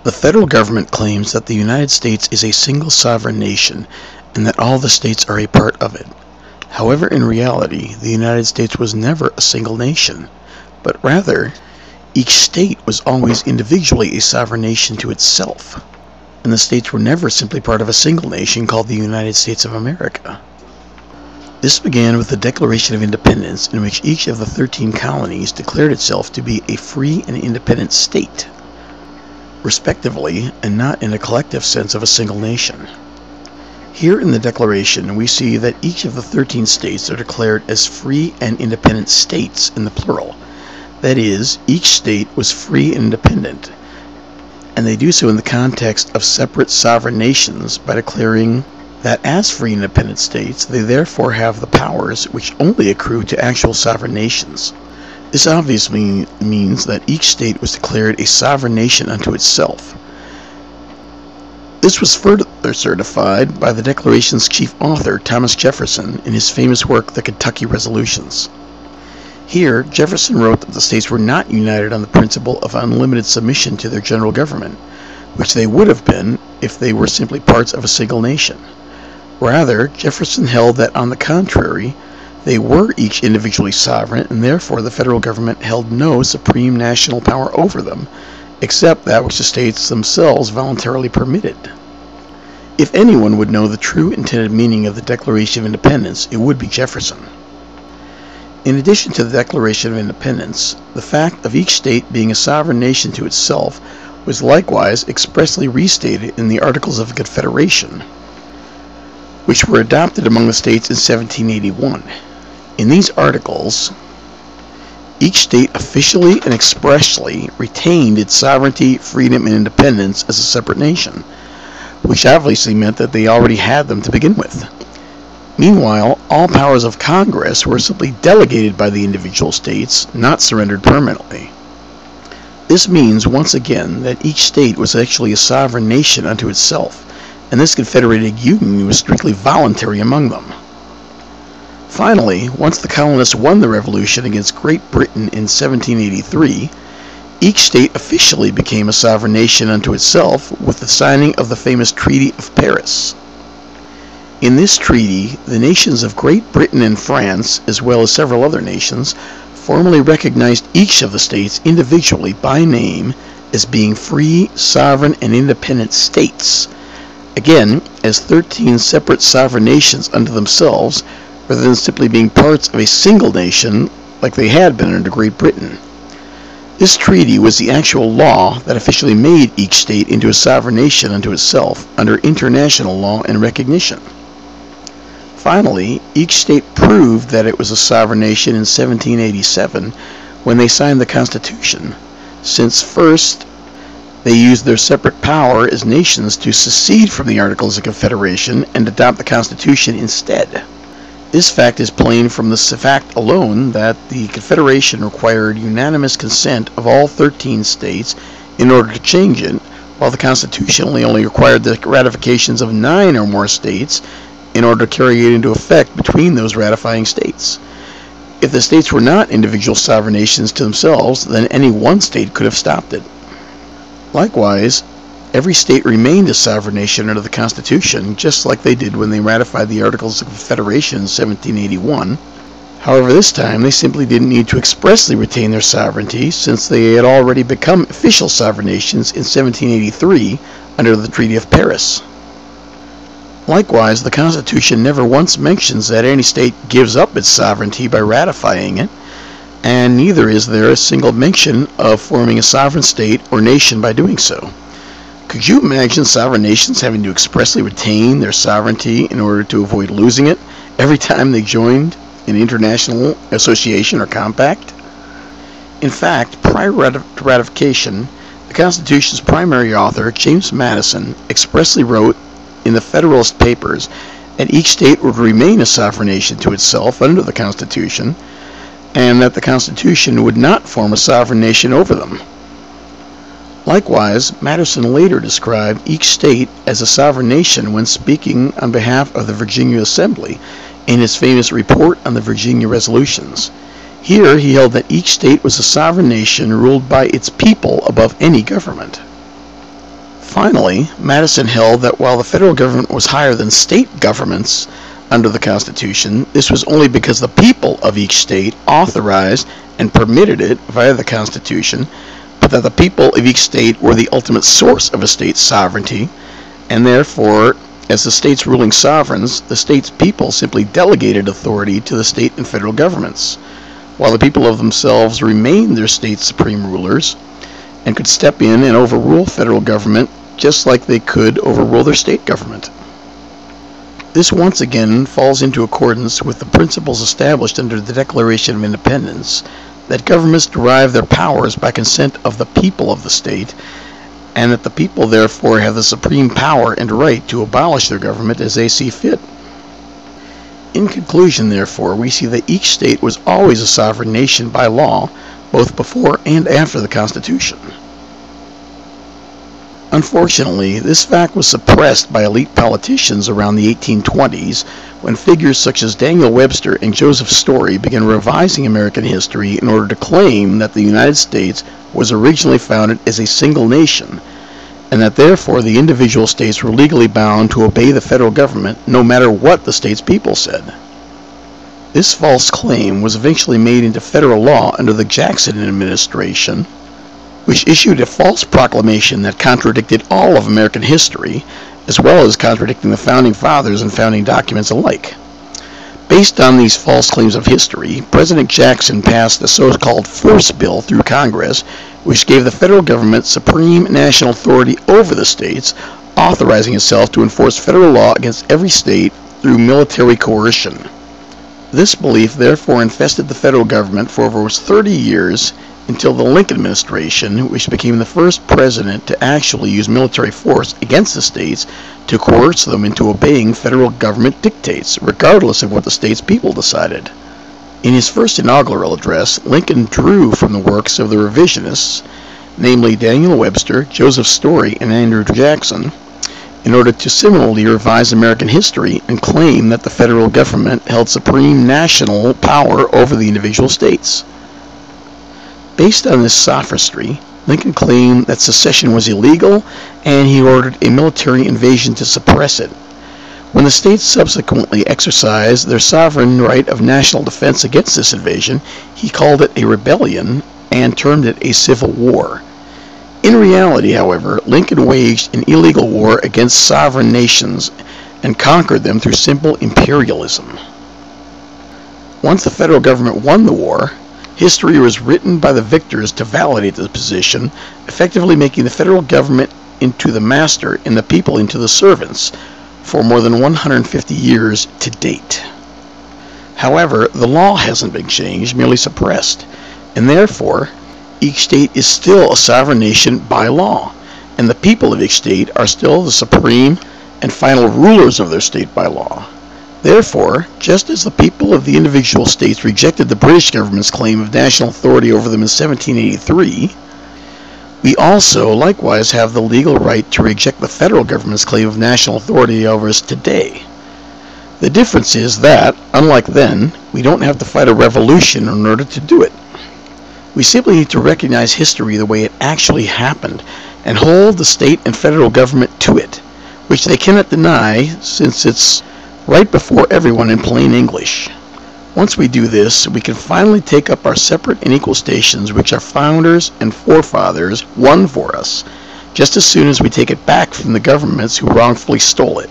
The federal government claims that the United States is a single sovereign nation and that all the states are a part of it. However, in reality, the United States was never a single nation, but rather, each state was always individually a sovereign nation to itself, and the states were never simply part of a single nation called the United States of America. This began with the Declaration of Independence, in which each of the 13 colonies declared itself to be a free and independent state, respectively, and not in a collective sense of a single nation. Here in the Declaration, we see that each of the 13 states are declared as free and independent states in the plural. That is, each state was free and independent, and they do so in the context of separate sovereign nations by declaring that as free and independent states, they therefore have the powers which only accrue to actual sovereign nations. This obviously means that each state was declared a sovereign nation unto itself. This was further certified by the Declaration's chief author, Thomas Jefferson, in his famous work, The Kentucky Resolutions. Here, Jefferson wrote that the states were not united on the principle of unlimited submission to their general government, which they would have been if they were simply parts of a single nation. Rather, Jefferson held that, on the contrary, they were each individually sovereign, and therefore the federal government held no supreme national power over them, except that which the states themselves voluntarily permitted. If anyone would know the true intended meaning of the Declaration of Independence, it would be Jefferson. In addition to the Declaration of Independence, the fact of each state being a sovereign nation to itself was likewise expressly restated in the Articles of Confederation, which were adopted among the states in 1781. In these articles, each state officially and expressly retained its sovereignty, freedom, and independence as a separate nation, which obviously meant that they already had them to begin with. Meanwhile, all powers of Congress were simply delegated by the individual states, not surrendered permanently. This means, once again, that each state was actually a sovereign nation unto itself, and this confederated union was strictly voluntary among them. Finally, once the colonists won the Revolution against Great Britain in 1783, each state officially became a sovereign nation unto itself with the signing of the famous Treaty of Paris. In this treaty, the nations of Great Britain and France, as well as several other nations, formally recognized each of the states individually by name as being free, sovereign, and independent states, again, as 13 separate sovereign nations unto themselves, rather than simply being parts of a single nation like they had been under Great Britain. This treaty was the actual law that officially made each state into a sovereign nation unto itself under international law and recognition. Finally, each state proved that it was a sovereign nation in 1787 when they signed the Constitution, since first they used their separate power as nations to secede from the Articles of Confederation and adopt the Constitution instead. This fact is plain from the fact alone that the Confederation required unanimous consent of all 13 states in order to change it, while the Constitution only required the ratifications of 9 or more states in order to carry it into effect between those ratifying states. If the states were not individual sovereign nations to themselves, then any one state could have stopped it. Likewise, every state remained a sovereign nation under the Constitution, just like they did when they ratified the Articles of Confederation in 1781. However, this time they simply didn't need to expressly retain their sovereignty, since they had already become official sovereign nations in 1783 under the Treaty of Paris. Likewise, the Constitution never once mentions that any state gives up its sovereignty by ratifying it, and neither is there a single mention of forming a sovereign state or nation by doing so. Could you imagine sovereign nations having to expressly retain their sovereignty in order to avoid losing it every time they joined an international association or compact? In fact, prior to ratification, the Constitution's primary author, James Madison, expressly wrote in the Federalist Papers that each state would remain a sovereign nation to itself under the Constitution, and that the Constitution would not form a sovereign nation over them. Likewise, Madison later described each state as a sovereign nation when speaking on behalf of the Virginia Assembly in his famous report on the Virginia Resolutions. Here he held that each state was a sovereign nation ruled by its people above any government. Finally, Madison held that while the federal government was higher than state governments under the Constitution, this was only because the people of each state authorized and permitted it via the Constitution, but that the people of each state were the ultimate source of a state's sovereignty, and therefore, as the state's ruling sovereigns, the state's people simply delegated authority to the state and federal governments, while the people of themselves remained their state's supreme rulers and could step in and overrule federal government just like they could overrule their state government. This once again falls into accordance with the principles established under the Declaration of Independence, that governments derive their powers by consent of the people of the state, and that the people therefore have the supreme power and right to abolish their government as they see fit. In conclusion, therefore, we see that each state was always a sovereign nation by law, both before and after the Constitution. Unfortunately, this fact was suppressed by elite politicians around the 1820s, when figures such as Daniel Webster and Joseph Story began revising American history in order to claim that the United States was originally founded as a single nation, and that therefore the individual states were legally bound to obey the federal government no matter what the state's people said. This false claim was eventually made into federal law under the Jackson administration, which issued a false proclamation that contradicted all of American history, as well as contradicting the Founding Fathers and founding documents alike. Based on these false claims of history, President Jackson passed the so-called Force Bill through Congress, which gave the federal government supreme national authority over the states, authorizing itself to enforce federal law against every state through military coercion. This belief therefore infested the federal government for over 30 years, until the Lincoln administration, which became the first president to actually use military force against the states to coerce them into obeying federal government dictates, regardless of what the state's people decided. In his first inaugural address, Lincoln drew from the works of the revisionists, namely Daniel Webster, Joseph Story, and Andrew Jackson, in order to similarly revise American history and claim that the federal government held supreme national power over the individual states. Based on this sophistry, Lincoln claimed that secession was illegal, and he ordered a military invasion to suppress it. When the states subsequently exercised their sovereign right of national defense against this invasion, he called it a rebellion and termed it a civil war. In reality, however, Lincoln waged an illegal war against sovereign nations and conquered them through simple imperialism. Once the federal government won the war, history was written by the victors to validate the position, effectively making the federal government into the master and the people into the servants for more than 150 years to date. However, the law hasn't been changed, merely suppressed, and therefore, each state is still a sovereign nation by law, and the people of each state are still the supreme and final rulers of their state by law. Therefore, just as the people of the individual states rejected the British government's claim of national authority over them in 1783, we also likewise have the legal right to reject the federal government's claim of national authority over us today. The difference is that, unlike then, we don't have to fight a revolution in order to do it. We simply need to recognize history the way it actually happened and hold the state and federal government to it, which they cannot deny since it's right before everyone in plain English. Once we do this, we can finally take up our separate and equal stations which our founders and forefathers won for us, just as soon as we take it back from the governments who wrongfully stole it.